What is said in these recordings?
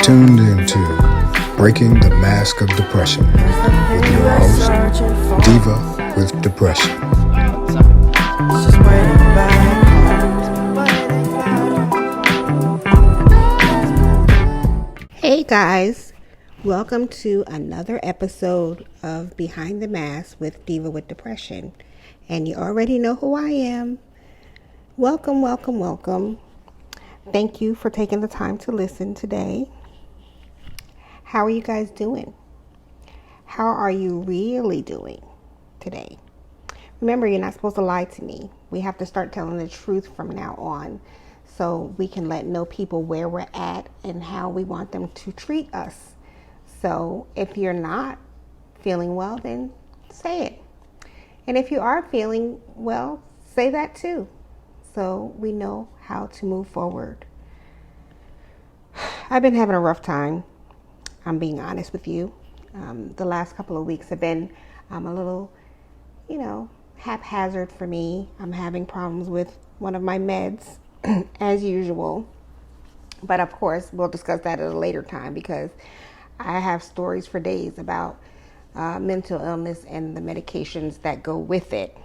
tuned into Breaking the Mask of Depression with your host, Diva with Depression. Hey guys, welcome to another episode of Behind the Mask with Diva with Depression. And you already know who I am. Welcome, welcome, welcome. Thank you for taking the time to listen today. How are you guys doing? How are you really doing today? Remember, you're not supposed to lie to me. We have to start telling the truth from now on so we can know people where we're at and how we want them to treat us. So if you're not feeling well, then say it. And if you are feeling well, say that too, so we know how to move forward. I've been having a rough time. I'm being honest with you. The last couple of weeks have been a little, haphazard for me. I'm having problems with one of my meds, as usual. But of course, we'll discuss that at a later time because I have stories for days about mental illness and the medications that go with it.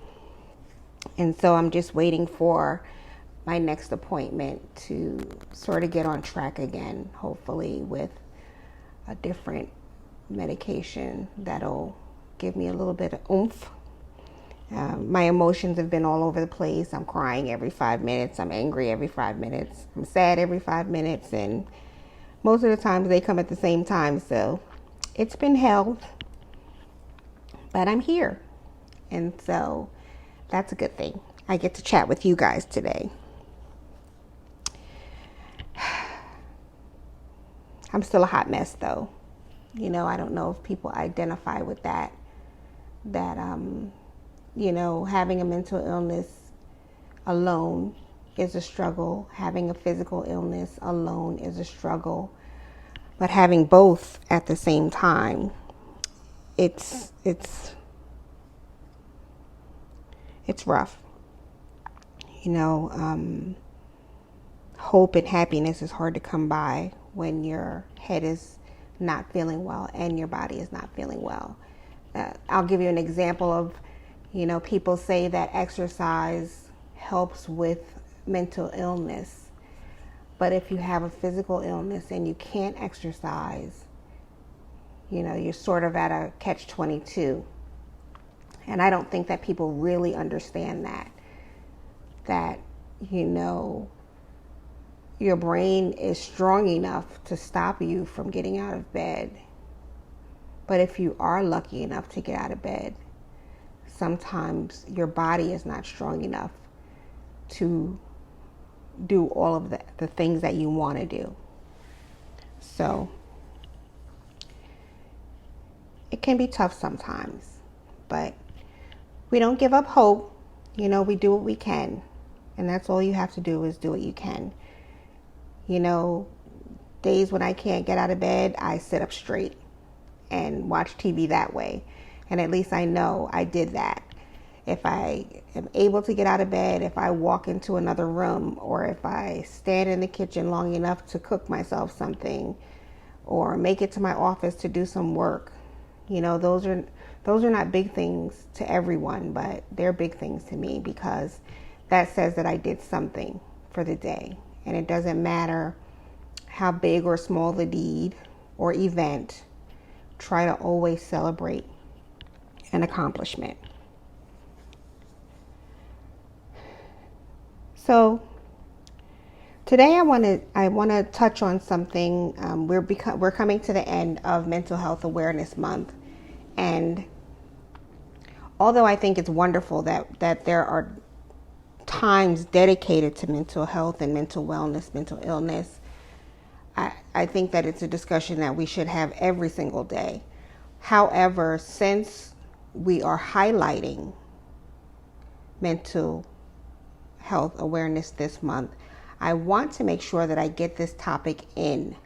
And so I'm just waiting for my next appointment to sort of get on track again, hopefully with a different medication that'll give me a little bit of oomph. My emotions have been all over the place. I'm crying every 5 minutes. I'm angry every 5 minutes. I'm sad every 5 minutes. And most of the times they come at the same time. So it's been hell. But I'm here. And so that's a good thing. I get to chat with you guys today. I'm still a hot mess though. I don't know if people identify with that having a mental illness alone is a struggle. Having a physical illness alone is a struggle. But having both at the same time, it's rough. Hope and happiness is hard to come by when your head is not feeling well and your body is not feeling well. I'll give you an example of, people say that exercise helps with mental illness. But if you have a physical illness and you can't exercise, you're sort of at a catch-22. And I don't think that people really understand that, your brain is strong enough to stop you from getting out of bed. But if you are lucky enough to get out of bed, sometimes your body is not strong enough to do all of the things that you want to do. So it can be tough sometimes, but we don't give up hope. We do what we can. And that's all you have to do is do what you can. Days when I can't get out of bed, I sit up straight and watch TV that way. And at least I know I did that. If I am able to get out of bed, if I walk into another room, or if I stand in the kitchen long enough to cook myself something, or make it to my office to do some work, those are not big things to everyone, but they're big things to me because that says that I did something for the day. And it doesn't matter how big or small the deed or event, try to always celebrate an accomplishment. So today I want to touch on something. We're coming to the end of Mental Health Awareness Month, and although I think it's wonderful that there are times dedicated to mental health and mental wellness, mental illness, I think that it's a discussion that we should have every single day. However, since we are highlighting mental health awareness this month, I want to make sure that I get this topic in,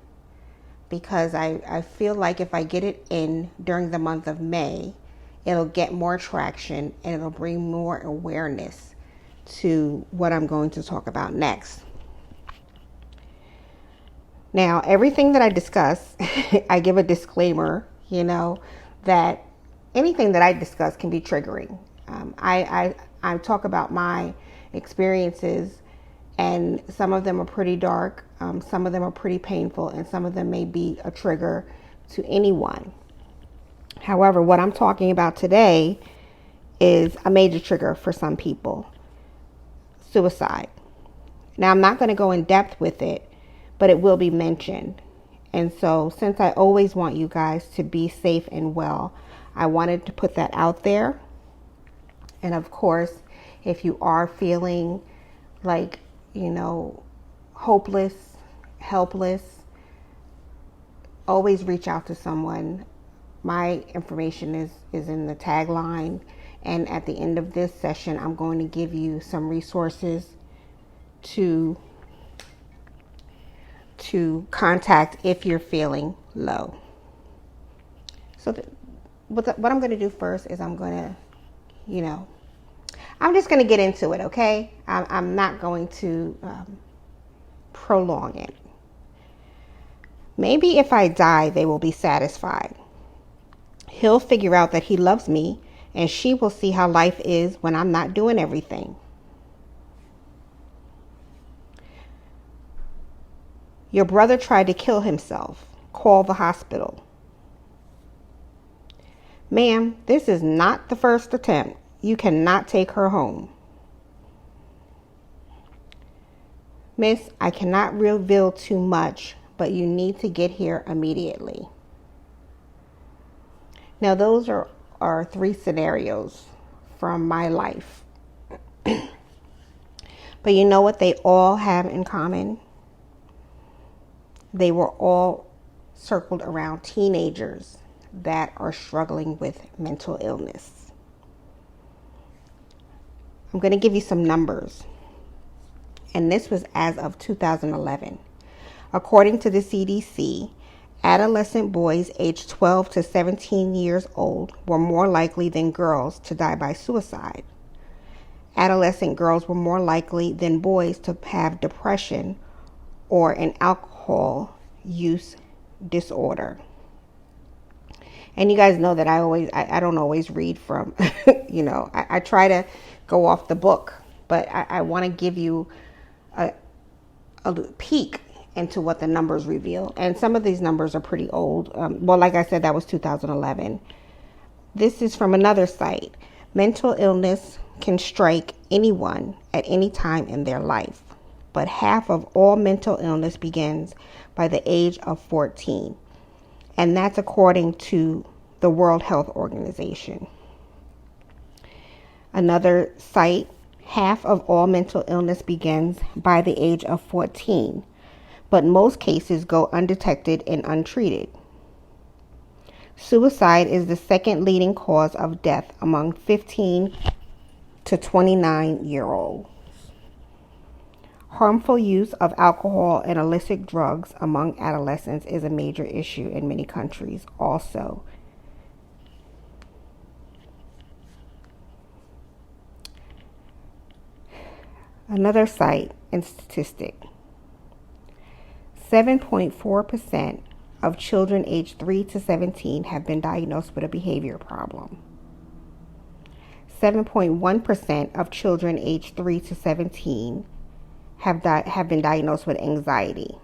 because I feel like if I get it in during the month of May, it'll get more traction and it'll bring more awareness to what I'm going to talk about next. Now, everything that I discuss, I give a disclaimer, that anything that I discuss can be triggering. I talk about my experiences, and some of them are pretty dark, some of them are pretty painful, and some of them may be a trigger to anyone. However, what I'm talking about today is a major trigger for some people: suicide. Now, I'm not going to go in depth with it, but it will be mentioned. And so, since I always want you guys to be safe and well, I wanted to put that out there. And of course, if you are feeling like, hopeless, helpless, always reach out to someone. My information is in the tagline. And at the end of this session, I'm going to give you some resources to contact if you're feeling low. So what I'm going to do first is I'm going to, I'm just going to get into it, okay? I'm not going to prolong it. Maybe if I die, they will be satisfied. He'll figure out that he loves me, and she will see how life is when I'm not doing everything. Your brother tried to kill himself. Call the hospital. Ma'am, this is not the first attempt. You cannot take her home. Miss, I cannot reveal too much, but you need to get here immediately. Now, those are 3 scenarios from my life. But you know what they all have in common? They were all circled around teenagers that are struggling with mental illness. I'm going to give you some numbers. And this was as of 2011. According to the CDC, adolescent boys aged 12 to 17 years old were more likely than girls to die by suicide. Adolescent girls were more likely than boys to have depression or an alcohol use disorder. And you guys know that I don't always read from, I try to go off the book, but I want to give you a peek into what the numbers reveal. And some of these numbers are pretty old. Like I said, that was 2011. This is from another site. Mental illness can strike anyone at any time in their life, but half of all mental illness begins by the age of 14. And that's according to the World Health Organization. Another site, half of all mental illness begins by the age of 14, but most cases go undetected and untreated. Suicide is the second leading cause of death among 15 to 29-year-olds. Harmful use of alcohol and illicit drugs among adolescents is a major issue in many countries also. Another site and statistic. 7.4% of children aged 3 to 17 have been diagnosed with a behavior problem. 7.1% of children aged 3 to 17 have been diagnosed with anxiety.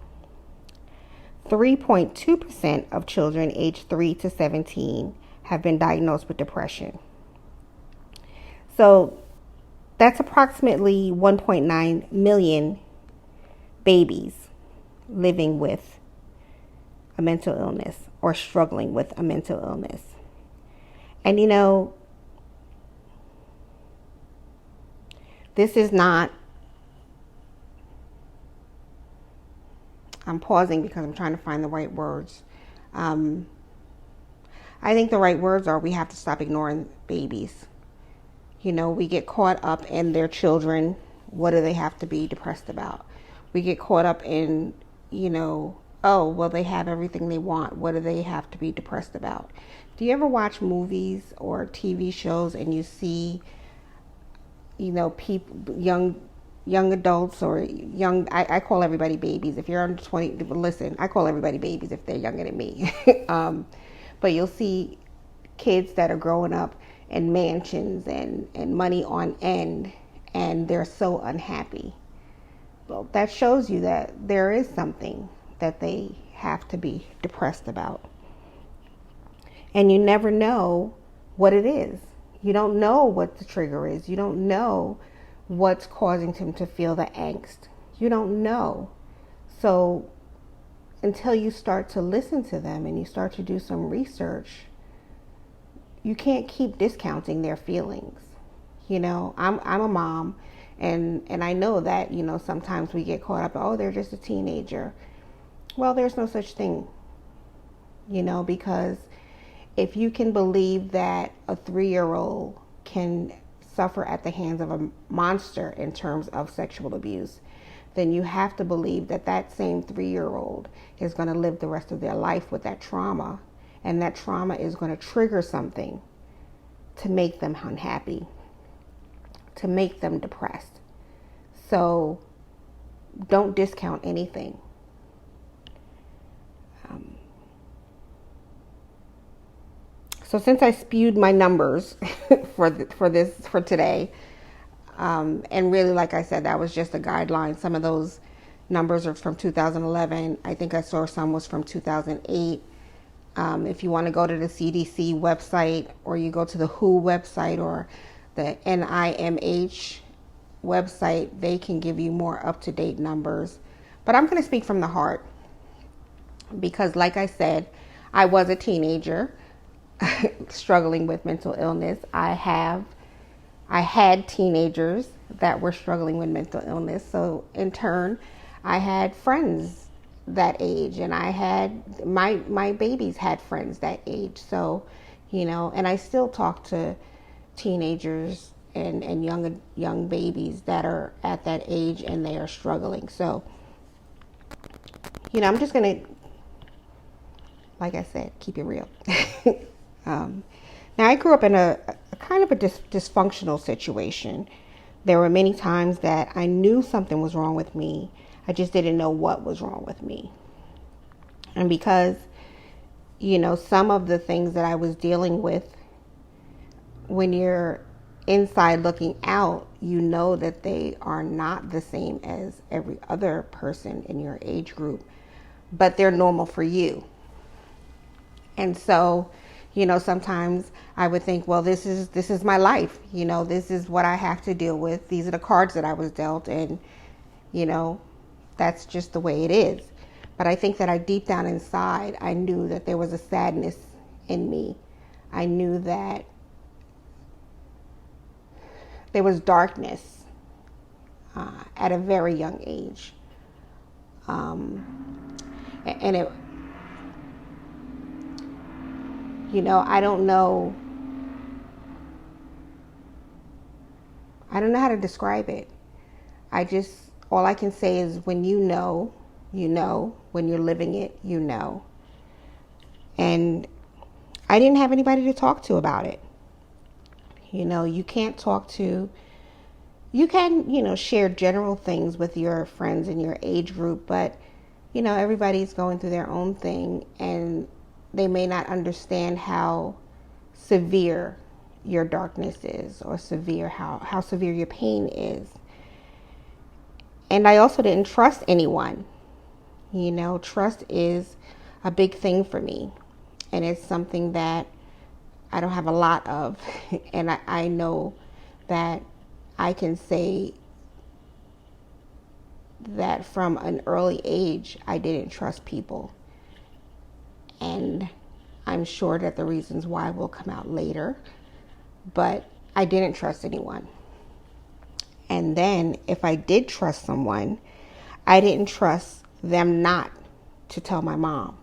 3.2% of children aged 3 to 17 have been diagnosed with depression. So that's approximately 1.9 million babies living with a mental illness or struggling with a mental illness. And this is not, I'm pausing because I'm trying to find the right words. I think the right words are we have to stop ignoring babies. We get caught up in their children. What do they have to be depressed about? We get caught up in, oh, well, they have everything they want. What do they have to be depressed about? Do you ever watch movies or TV shows and you see, people, young young adults or young, I call everybody babies. If you're under 20, listen, I call everybody babies if they're younger than me. But you'll see kids that are growing up in mansions and money on end, and they're so unhappy. Well, that shows you that there is something that they have to be depressed about. And you never know what it is. You don't know what the trigger is. You don't know what's causing them to feel the angst. You don't know. So until you start to listen to them and you start to do some research, you can't keep discounting their feelings. I'm a mom, and I know that, sometimes we get caught up, oh, they're just a teenager. Well, there's no such thing, because if you can believe that a 3-year-old can suffer at the hands of a monster in terms of sexual abuse, then you have to believe that that same 3-year-old is going to live the rest of their life with that trauma, and that trauma is going to trigger something to make them unhappy, to make them depressed. So don't discount anything. So since I spewed my numbers for today, and really, like I said, that was just a guideline. Some of those numbers are from 2011. I think I saw some was from 2008. If you want to go to the CDC website, or you go to the WHO website or the NIMH website, they can give you more up-to-date numbers. But I'm going to speak from the heart because, like I said, I was a teenager struggling with mental illness. I had teenagers that were struggling with mental illness. So in turn, I had friends that age, and I had my babies had friends that age. So, and I still talk to teenagers and young babies that are at that age and they are struggling. So, I'm just gonna, like I said, keep it real. Now, I grew up in a kind of a dysfunctional situation. There were many times that I knew something was wrong with me. I just didn't know what was wrong with me. And because, some of the things that I was dealing with, when you're inside looking out, you know that they are not the same as every other person in your age group, but they're normal for you. And so, sometimes I would think, well, this is my life. This is what I have to deal with. These are the cards that I was dealt, and, that's just the way it is. But I think that deep down inside, I knew that there was a sadness in me. I knew that there was darkness at a very young age. And it, I don't know how to describe it. All I can say is when you know, when you're living it, And I didn't have anybody to talk to about it. You can't talk to, you can, share general things with your friends in your age group, but, everybody's going through their own thing, and they may not understand how severe your darkness is, or how severe your pain is. And I also didn't trust anyone. Trust is a big thing for me, and it's something that I don't have a lot of. And I know that I can say that from an early age, I didn't trust people. And I'm sure that the reasons why will come out later, but I didn't trust anyone. And then if I did trust someone, I didn't trust them not to tell my mom.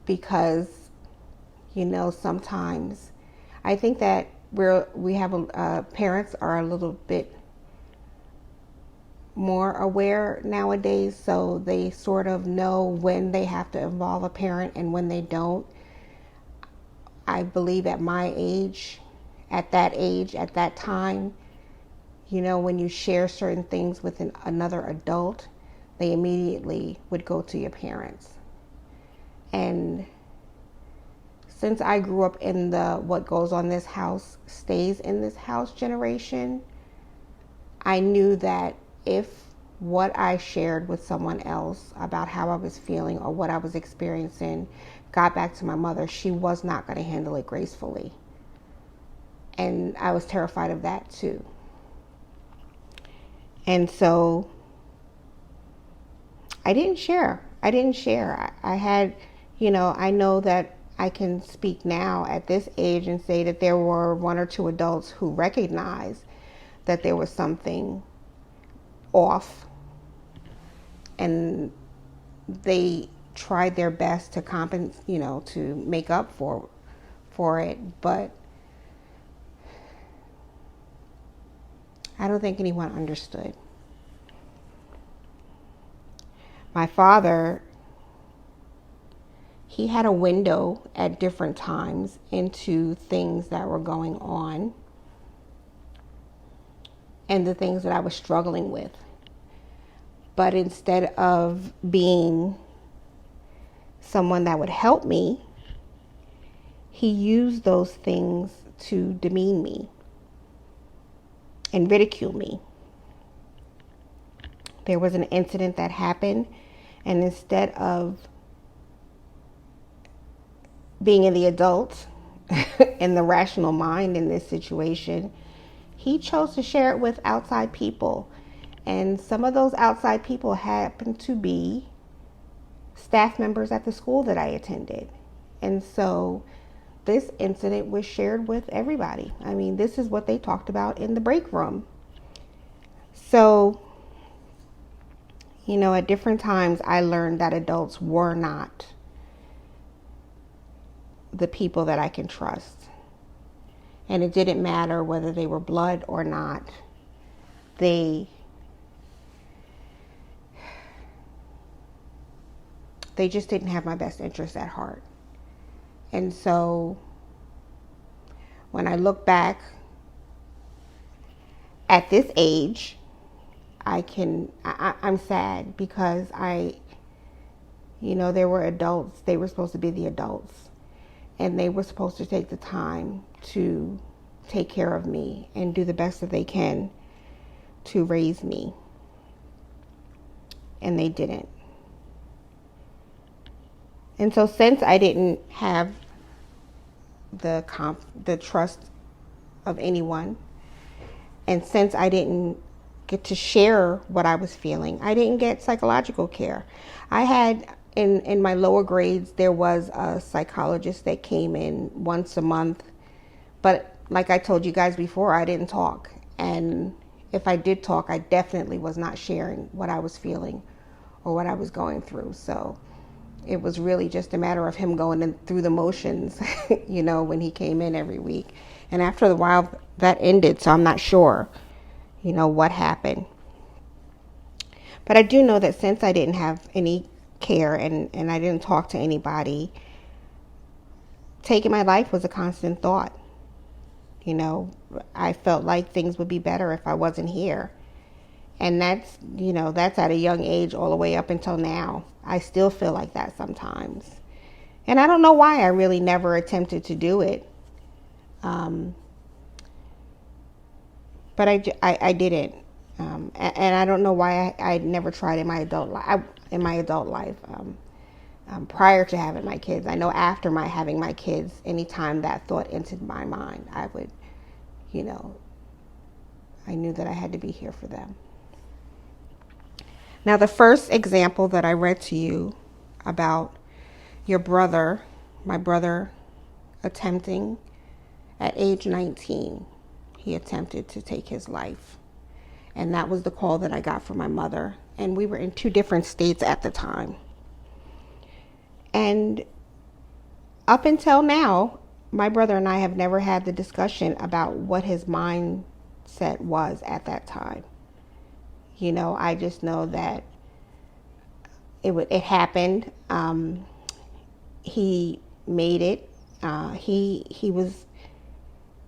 Because, sometimes I think that parents are a little bit more aware nowadays, so they sort of know when they have to involve a parent and when they don't. I believe at my age, at that time, When you share certain things with another adult, they immediately would go to your parents. And since I grew up in the what goes on this house stays in this house generation, I knew that if what I shared with someone else about how I was feeling or what I was experiencing got back to my mother, she was not going to handle it gracefully. And I was terrified of that too. And so I didn't share. I had, I know that I can speak now at this age and say that there were one or two adults who recognized that there was something off, and they tried their best to to make up for it, but I don't think anyone understood. My father, he had a window at different times into things that were going on and the things that I was struggling with. But instead of being someone that would help me, he used those things to demean me and ridicule me. There was an incident that happened, and instead of being in the adult and the rational mind in this situation, he chose to share it with outside people. And some of those outside people happened to be staff members at the school that I attended. And so this incident was shared with everybody. I mean, this is what they talked about in the break room. So, at different times I learned that adults were not the people that I can trust. And it didn't matter whether they were blood or not. They just didn't have my best interest at heart. And so when I look back at this age, I'm sad because there were adults, they were supposed to be the adults, and they were supposed to take the time to take care of me and do the best that they can to raise me. And they didn't. And so since I didn't have the trust of anyone, and since I didn't get to share what I was feeling, I didn't get psychological care. I had, in my lower grades, there was a psychologist that came in once a month. But like I told you guys before, I didn't talk. And if I did talk, I definitely was not sharing what I was feeling or what I was going through. So it was really just a matter of him going through the motions, when he came in every week. And after a while, that ended. So I'm not sure, what happened. But I do know that since I didn't have any care and I didn't talk to anybody, taking my life was a constant thought. I felt like things would be better if I wasn't here. And that's at a young age all the way up until now. I still feel like that sometimes. And I don't know why I really never attempted to do it. But I didn't. And I don't know why I never tried in my adult life. Prior to having my kids. I know after having my kids, anytime that thought entered my mind, I would, I knew that I had to be here for them. Now, the first example that I read to you about my brother attempting at age 19, he attempted to take his life. And that was the call that I got from my mother. And we were in 2 different states at the time. And up until now, my brother and I have never had the discussion about what his mindset was at that time. I just know that it happened. He made it. He was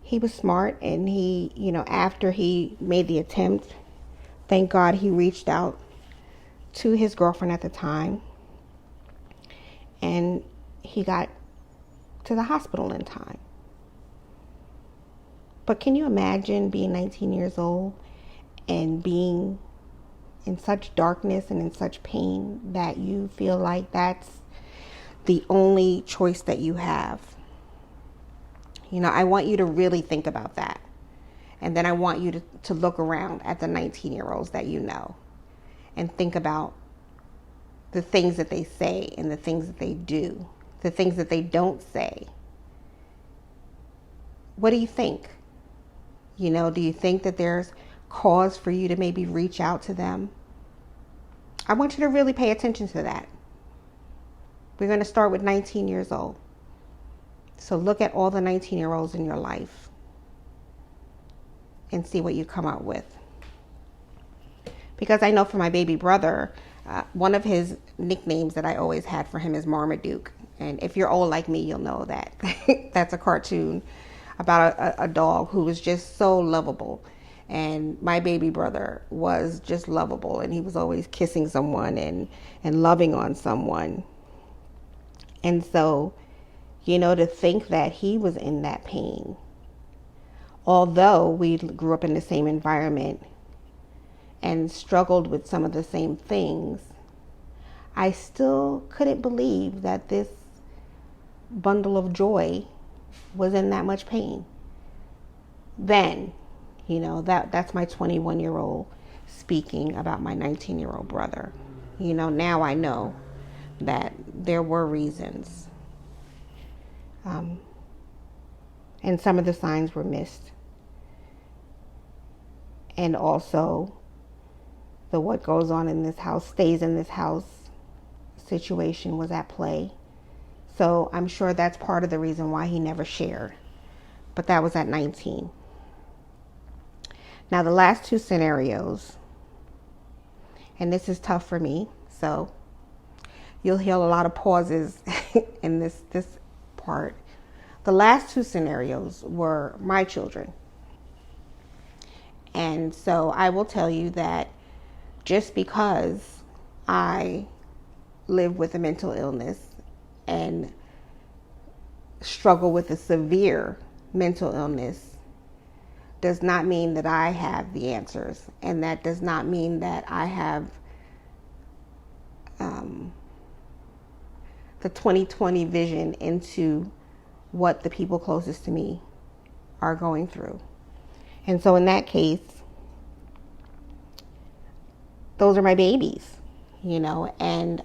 he was smart, and he, after he made the attempt, thank God he reached out to his girlfriend at the time, and he got to the hospital in time. But can you imagine being 19 years old and being in such darkness and in such pain that you feel like that's the only choice that you have? I want you to really think about that. And then I want you to look around at the 19-year-olds that you know and think about the things that they say and the things that they do, the things that they don't say. What do you think? Do you think that there's cause for you to maybe reach out to them? I want you to really pay attention to that. We're going to start with 19 years old. So look at all the 19-year-olds in your life and see what you come up with. Because I know for my baby brother, one of his nicknames that I always had for him is Marmaduke. And if you're old like me, you'll know that. That's a cartoon about a dog who was just so lovable. And my baby brother was just lovable. And he was always kissing someone and loving on someone. And so, to think that he was in that pain, although we grew up in the same environment and struggled with some of the same things, I still couldn't believe that this bundle of joy was in that much pain. Then, that's my 21-year-old speaking about my 19-year-old brother. Now I know that there were reasons. And some of the signs were missed. And also, the what goes on in this house stays in this house situation was at play. So I'm sure that's part of the reason why he never shared. But that was at 19. Now the last two scenarios, and this is tough for me, so you'll hear a lot of pauses in this part. The last two scenarios were my children. And so I will tell you that just because I live with a mental illness and struggle with a severe mental illness does not mean that I have the answers. And that does not mean that I have the 20/20 vision into what the people closest to me are going through. And so in that case, those are my babies, and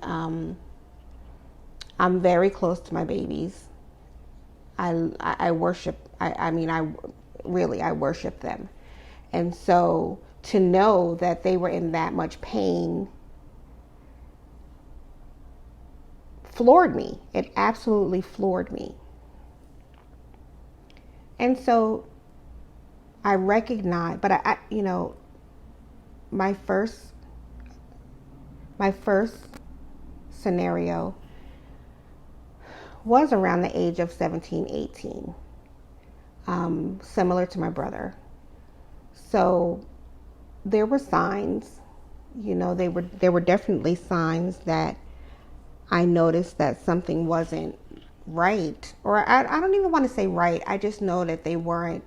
I'm very close to my babies. I worship, I worship them. And so to know that they were in that much pain floored me. It absolutely floored me. And so I recognize, but my first scenario was around the age of 17, 18, similar to my brother. So there were signs, there were definitely signs that I noticed that something wasn't right, or I don't even want to say right. I just know that they weren't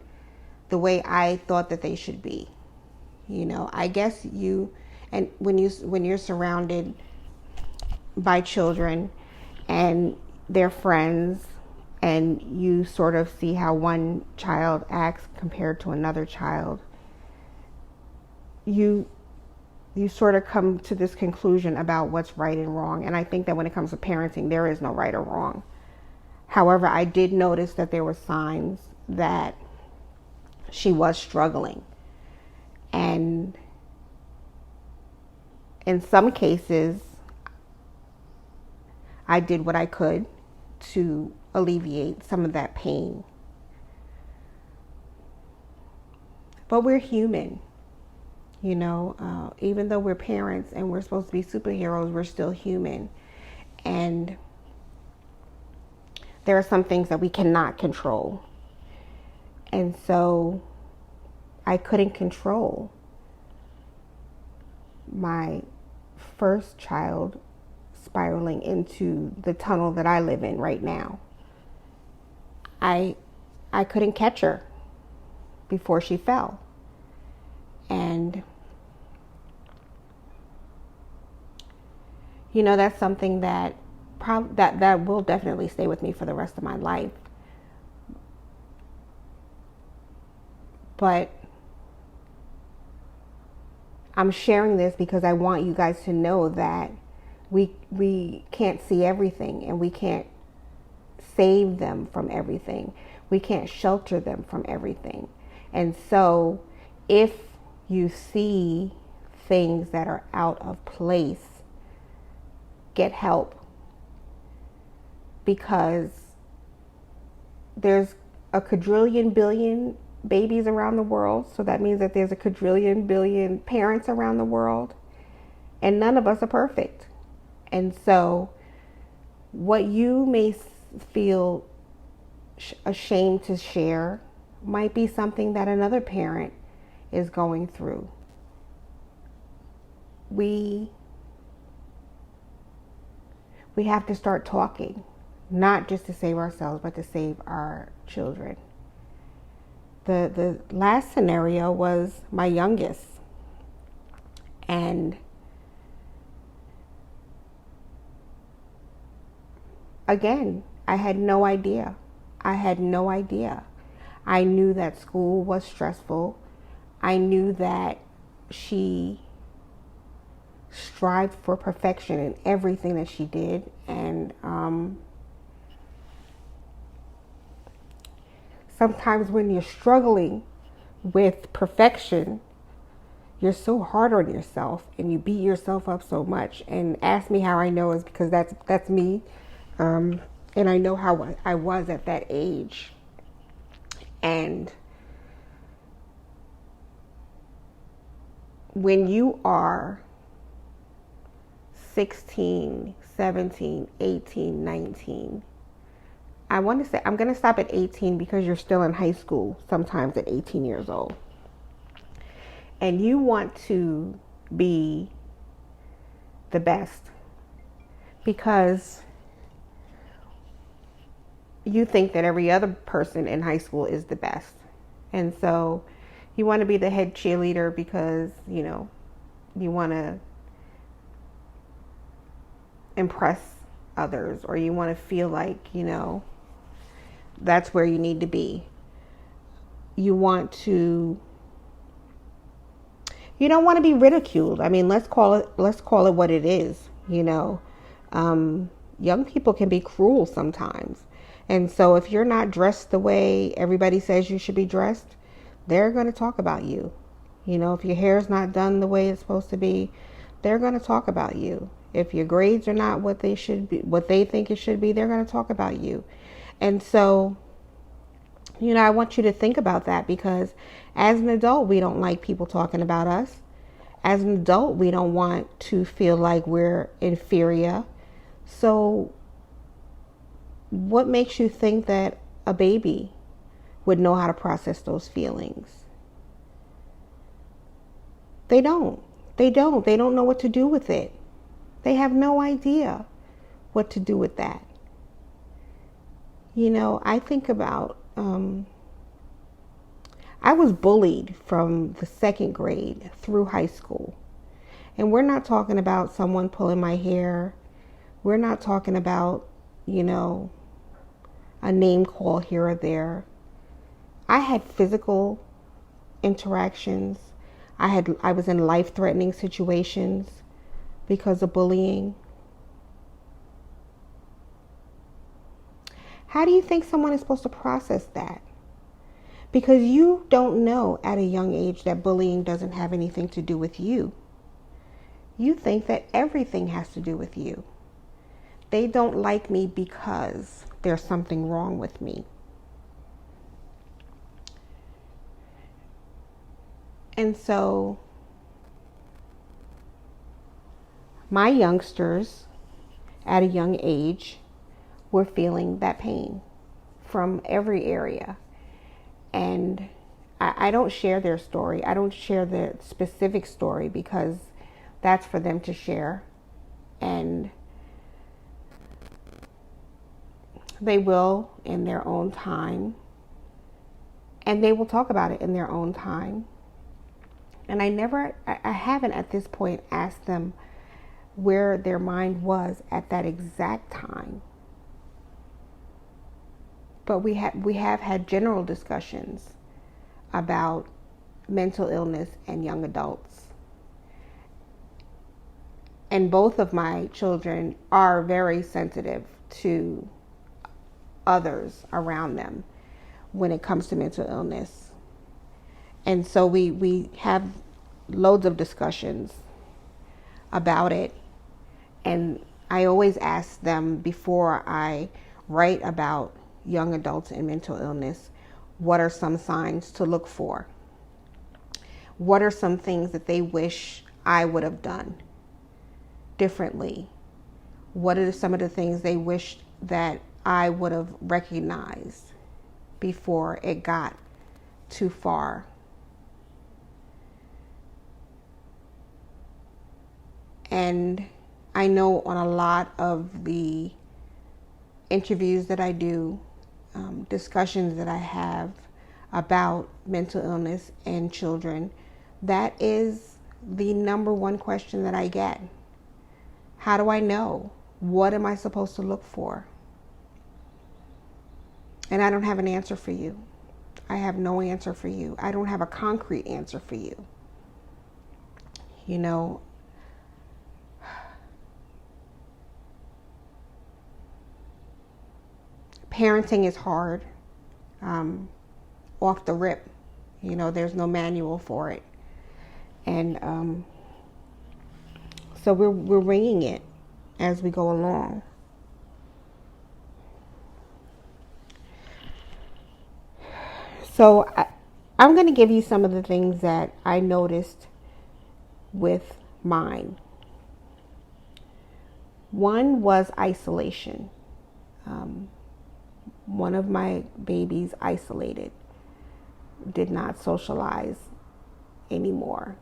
the way I thought that they should be. I guess when you're surrounded by children and their friends, and you sort of see how one child acts compared to another child, you sort of come to this conclusion about what's right and wrong. And I think that when it comes to parenting, there is no right or wrong. However, I did notice that there were signs that she was struggling. And in some cases, I did what I could to alleviate some of that pain. But we're human. Even though we're parents and we're supposed to be superheroes, we're still human. And there are some things that we cannot control. And so I couldn't control my first child spiraling into the tunnel that I live in right now. I couldn't catch her before she fell. And that's something that that will definitely stay with me for the rest of my life. But I'm sharing this because I want you guys to know that we can't see everything, and we can't save them from everything. We can't shelter them from everything. And so if you see things that are out of place, get help, because there's a quadrillion billion babies around the world. So that means that there's a quadrillion billion parents around the world, and none of us are perfect. And so what you may feel ashamed to share might be something that another parent is going through. We have to start talking, not just to save ourselves, but to save our children. The last scenario was my youngest. And again, I had no idea. I knew that school was stressful. I knew that she strived for perfection in everything that she did. And sometimes when you're struggling with perfection, you're so hard on yourself and you beat yourself up so much. And ask me how I know is because that's me. And I know how I was at that age. And when you are 16, 17, 18, 19, I'm going to stop at 18 because you're still in high school sometimes at 18 years old. And you want to be the best because you think that every other person in high school is the best. And so you want to be the head cheerleader because, you want to impress others, or you want to feel like, that's where you need to be. You don't want to be ridiculed. I mean, let's call it what it is. Young people can be cruel sometimes. And so if you're not dressed the way everybody says you should be dressed, they're going to talk about you. If your hair's not done the way it's supposed to be, they're going to talk about you. If your grades are not what they should be, what they think it should be, they're going to talk about you. And so, I want you to think about that, because as an adult, we don't like people talking about us. As an adult, we don't want to feel like we're inferior. So what makes you think that a baby would know how to process those feelings? They don't. They don't know what to do with it. They have no idea what to do with that. I think about, I was bullied from the second grade through high school. And we're not talking about someone pulling my hair. We're not talking about, a name call here or there. I had physical interactions. I was in life-threatening situations because of bullying. How do you think someone is supposed to process that? Because you don't know at a young age that bullying doesn't have anything to do with you. You think that everything has to do with you. They don't like me because there's something wrong with me. And so my youngsters at a young age were feeling that pain from every area. And I don't share their story. I don't share the specific story because that's for them to share. And they will in their own time. And they will talk about it in their own time. And I haven't at this point asked them where their mind was at that exact time. But we have had general discussions about mental illness and young adults. And both of my children are very sensitive to others around them when it comes to mental illness. And so we have loads of discussions about it. And I always ask them before I write about young adults and mental illness, what are some signs to look for? What are some things that they wish I would have done differently? What are some of the things they wish that I would have recognized before it got too far? And I know on a lot of the interviews that I do, discussions that I have about mental illness and children, that is the number one question that I get. How do I know? What am I supposed to look for? And I don't have an answer for you. I have no answer for you. I don't have a concrete answer for you. You know, parenting is hard, off the rip. You know, there's no manual for it. And so we're winging it as we go along. So I'm going to give you some of the things that I noticed with mine. One was isolation. One of my babies isolated, did not socialize anymore.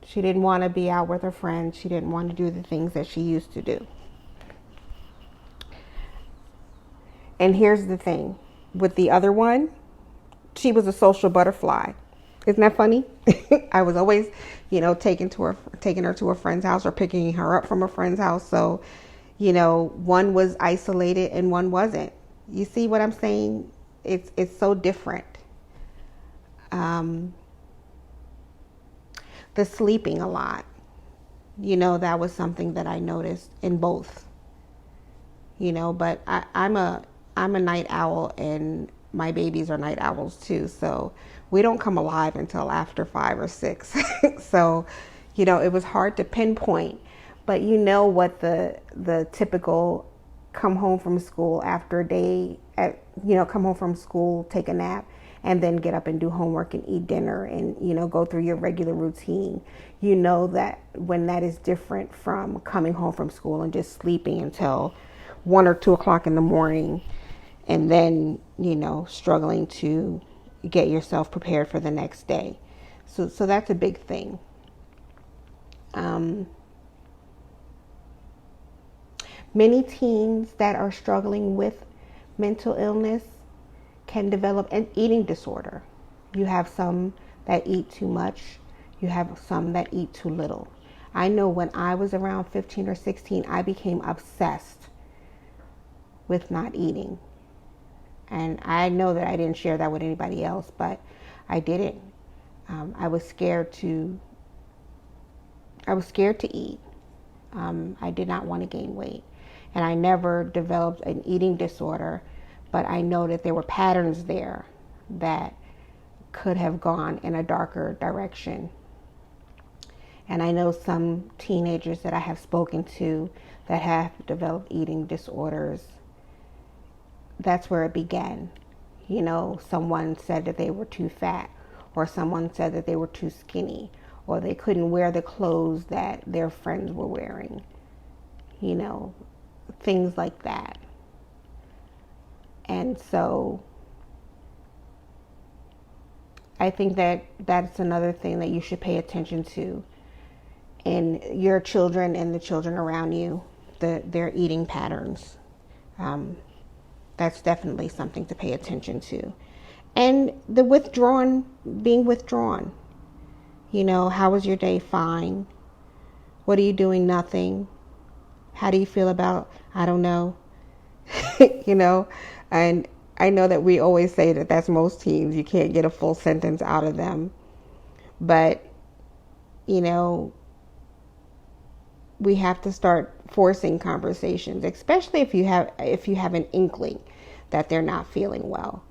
She didn't want to be out with her friends. She didn't want to do the things that she used to do. And here's the thing. With the other one, she was a social butterfly. Isn't that funny? I was always, taking her to a friend's house or picking her up from a friend's house. So, one was isolated and one wasn't. You see what I'm saying? It's so different. The sleeping a lot, that was something that I noticed in both. But I'm a night owl, and my babies are night owls too. So we don't come alive until after 5 or 6. So, it was hard to pinpoint. But what the typical come home from school after a day, come home from school, take a nap, and then get up and do homework and eat dinner and, go through your regular routine. That when that is different from coming home from school and just sleeping until 1 or 2 o'clock in the morning, and then, struggling to get yourself prepared for the next day. So that's a big thing. Many teens that are struggling with mental illness can develop an eating disorder. You have some that eat too much. You have some that eat too little. I know when I was around 15 or 16, I became obsessed with not eating. And I know that I didn't share that with anybody else, but I didn't. I was scared to eat. I did not want to gain weight. And I never developed an eating disorder, but I know that there were patterns there that could have gone in a darker direction. And I know some teenagers that I have spoken to that have developed eating disorders. That's where it began. Someone said that they were too fat, or someone said that they were too skinny, or they couldn't wear the clothes that their friends were wearing. Things like that. And so I think that that's another thing that you should pay attention to in your children and the children around you, their eating patterns. That's definitely something to pay attention to. And the being withdrawn. How was your day? Fine. What are you doing? Nothing. How do you feel about, I don't know. And I know that we always say that that's most teens. You can't get a full sentence out of them. But, we have to start forcing conversations, especially if you have an inkling that they're not feeling well.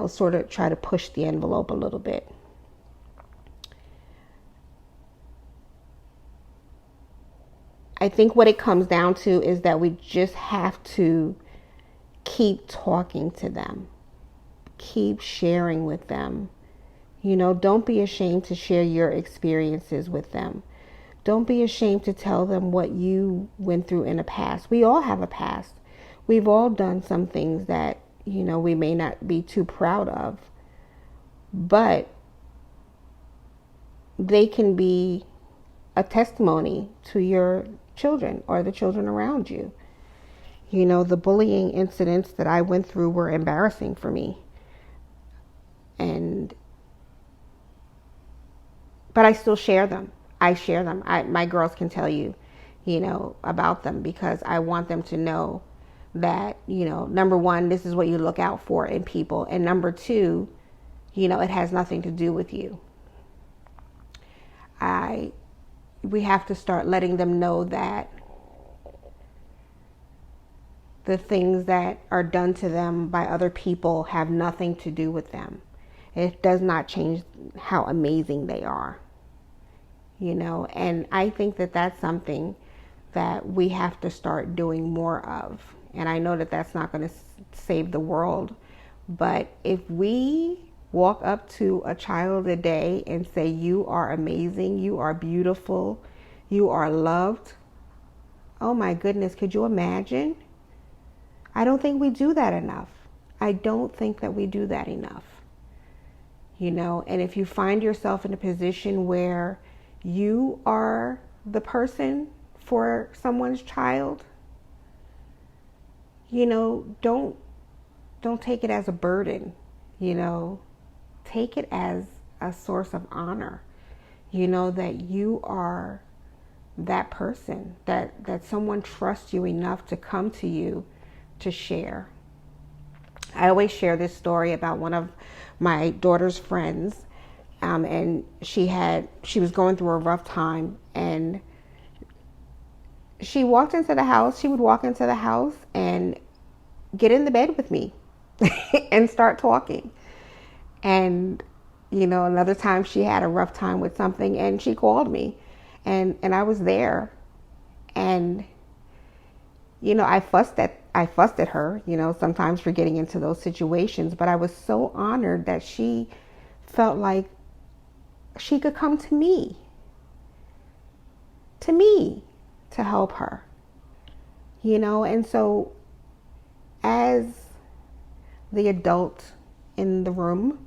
Sort of try to push the envelope a little bit. I think what it comes down to is that we just have to keep talking to them, keep sharing with them. Don't be ashamed to share your experiences with them. Don't be ashamed to tell them what you went through in the past. We all have a past. We've all done some things that, we may not be too proud of, but they can be a testimony to your children or the children around you. The bullying incidents that I went through were embarrassing for me. But I still share them. My girls can tell you, about them, because I want them to know that, number one, this is what you look out for in people. And number two, it has nothing to do with you. We have to start letting them know that the things that are done to them by other people have nothing to do with them. It does not change how amazing they are. And I think that that's something that we have to start doing more of. And I know that that's not going to save the world, but if we walk up to a child a day and say, you are amazing, you are beautiful, you are loved. Oh my goodness, could you imagine? I don't think we do that enough. I don't think that we do that enough. And if you find yourself in a position where you are the person for someone's child, don't take it as a burden, take it as a source of honor, that you are that person, that someone trusts you enough to come to you to share. I always share this story about one of my daughter's friends, and she was going through a rough time, and she would walk into the house and get in the bed with me and start talking. And, another time she had a rough time with something and she called me and I was there, and, I fussed at her, sometimes for getting into those situations, but I was so honored that she felt like she could come to me to help her, and so as the adult in the room,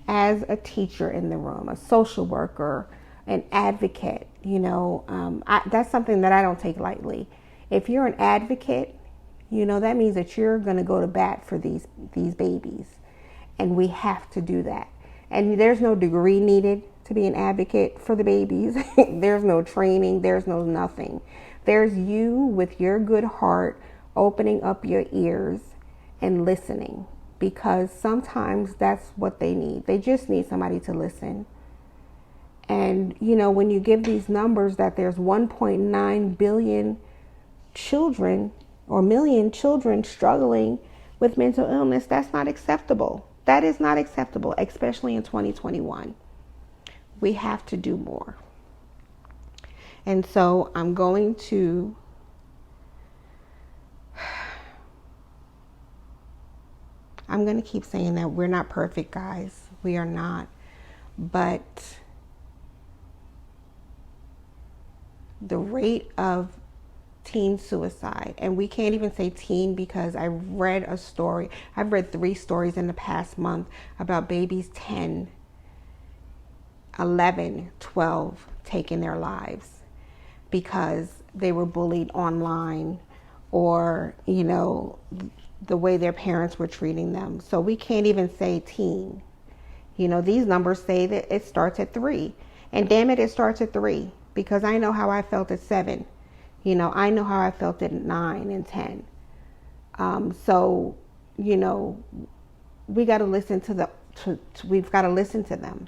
as a teacher in the room, a social worker, an advocate, that's something that I don't take lightly. If you're an advocate, that means that you're going to go to bat for these babies, and we have to do that. And there's no degree needed to be an advocate for the babies. There's no training. There's no nothing. There's you with your good heart opening up your ears and listening, because sometimes that's what they need. They just need somebody to listen. And, when you give these numbers that there's 1.9 billion children or million children struggling with mental illness, that's not acceptable. That is not acceptable, especially in 2021. We have to do more. And so I'm going to keep saying that we're not perfect, guys. We are not. But the rate of teen suicide. And we can't even say teen because I've read 3 stories in the past month about babies 10, 11, 12 taking their lives because they were bullied online or, the way their parents were treating them. So we can't even say teen. These numbers say that it starts at 3. And damn it starts at 3 because I know how I felt at 7. I know how I felt at 9 and 10. So, we got to listen to we've got to listen to them.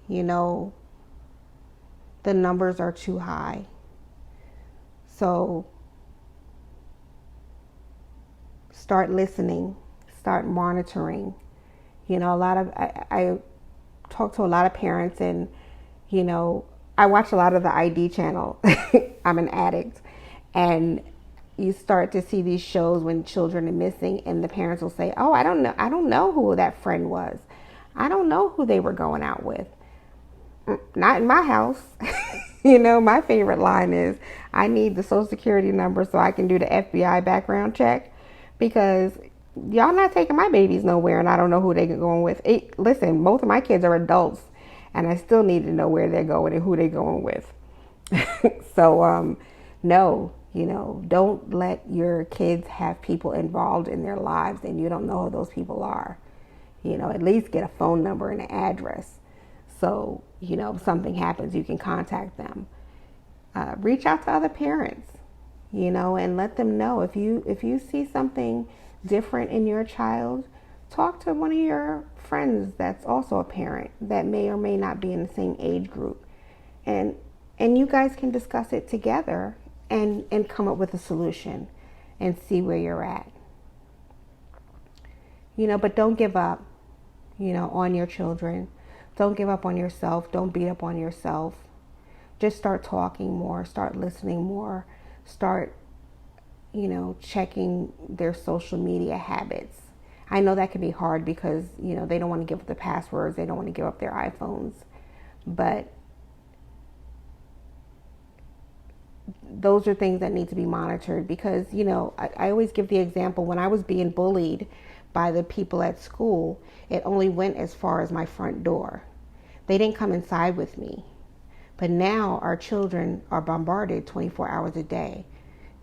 The numbers are too high. So start listening, start monitoring. I talk to a lot of parents and, I watch a lot of the ID channel. I'm an addict. And you start to see these shows when children are missing and the parents will say, oh, I don't know who that friend was. I don't know who they were going out with. Not in my house. My favorite line is, I need the social security number so I can do the FBI background check because y'all not taking my babies nowhere and I don't know who they're going with. Listen, both of my kids are adults and I still need to know where they're going and who they're going with. So, no, don't let your kids have people involved in their lives and you don't know who those people are. At least get a phone number and an address. So, if something happens, you can contact them. Reach out to other parents, and let them know if you see something different in your child, talk to one of your friends that's also a parent that may or may not be in the same age group. And you guys can discuss it together and come up with a solution and see where you're at. But don't give up, on your children. Don't give up on yourself. Don't beat up on yourself. Just start talking more, start listening more, start, checking their social media habits. I know that can be hard because, they don't want to give up the passwords. They don't want to give up their iPhones. But those are things that need to be monitored because, I always give the example when I was being bullied by the people at school, it only went as far as my front door. They didn't come inside with me. But now our children are bombarded 24 hours a day,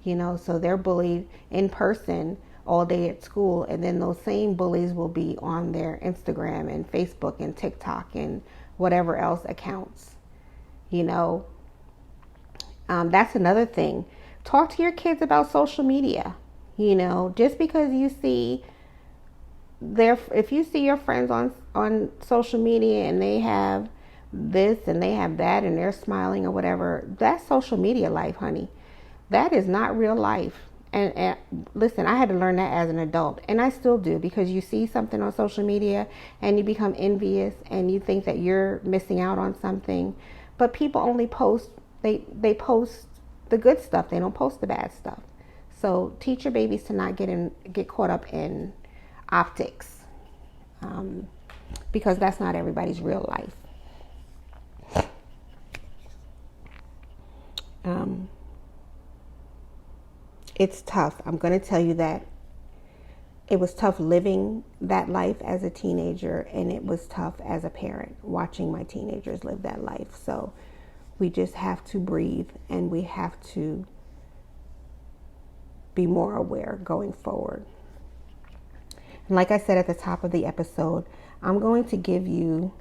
so they're bullied in person all day at school. And then those same bullies will be on their Instagram and Facebook and TikTok and whatever else accounts, That's another thing. Talk to your kids about social media, just because you see if you see your friends on social media and they have this and they have that and they're smiling or whatever, that's social media life, honey. That is not real life. And listen, I had to learn that as an adult, and I still do, because you see something on social media and you become envious and you think that you're missing out on something. But people only post, they post the good stuff. They don't post the bad stuff. So teach your babies to not get caught up in optics, because that's not everybody's real life. It's tough. I'm going to tell you that it was tough living that life as a teenager, and it was tough as a parent watching my teenagers live that life. So we just have to breathe, and we have to be more aware going forward. And like I said at the top of the episode, I'm going to give you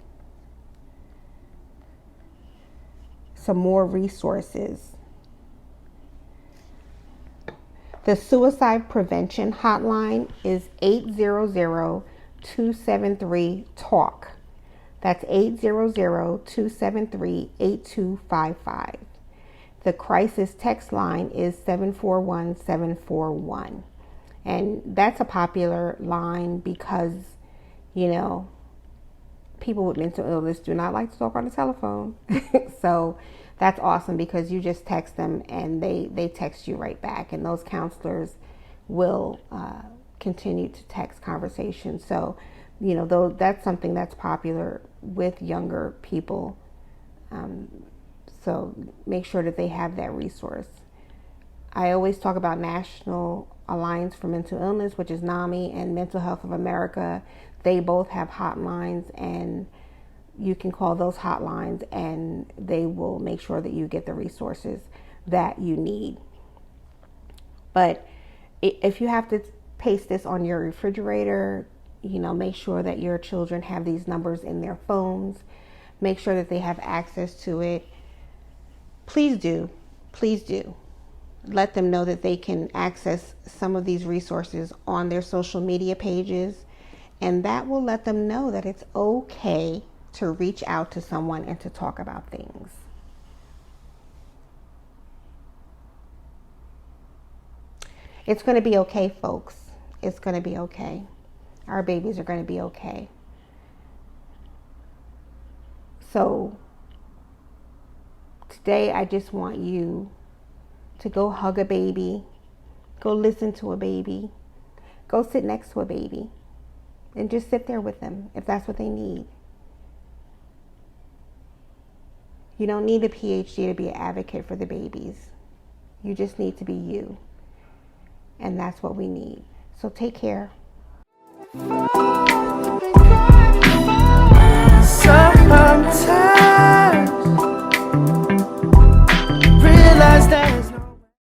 some more resources. The suicide prevention hotline is 800-273-TALK. That's 800-273-8255. The crisis text line is 741-741. And that's a popular line because, people with mental illness do not like to talk on the telephone. So that's awesome, because you just text them and they text you right back. And those counselors will continue to text conversations. So, though that's something that's popular with younger people. So make sure that they have that resource. I always talk about National Alliance for Mental Illness, which is NAMI, and Mental Health of America. They both have hotlines, and you can call those hotlines and they will make sure that you get the resources that you need. But if you have to paste this on your refrigerator, make sure that your children have these numbers in their phones. Make sure that they have access to it. Please do. Please do. Let them know that they can access some of these resources on their social media pages. And that will let them know that it's okay to reach out to someone and to talk about things. It's going to be okay, folks. It's going to be okay. Our babies are going to be okay. So today I just want you to go hug a baby, go listen to a baby, go sit next to a baby, and just sit there with them if that's what they need. You don't need a PhD to be an advocate for the babies. You just need to be you. And that's what we need. So take care.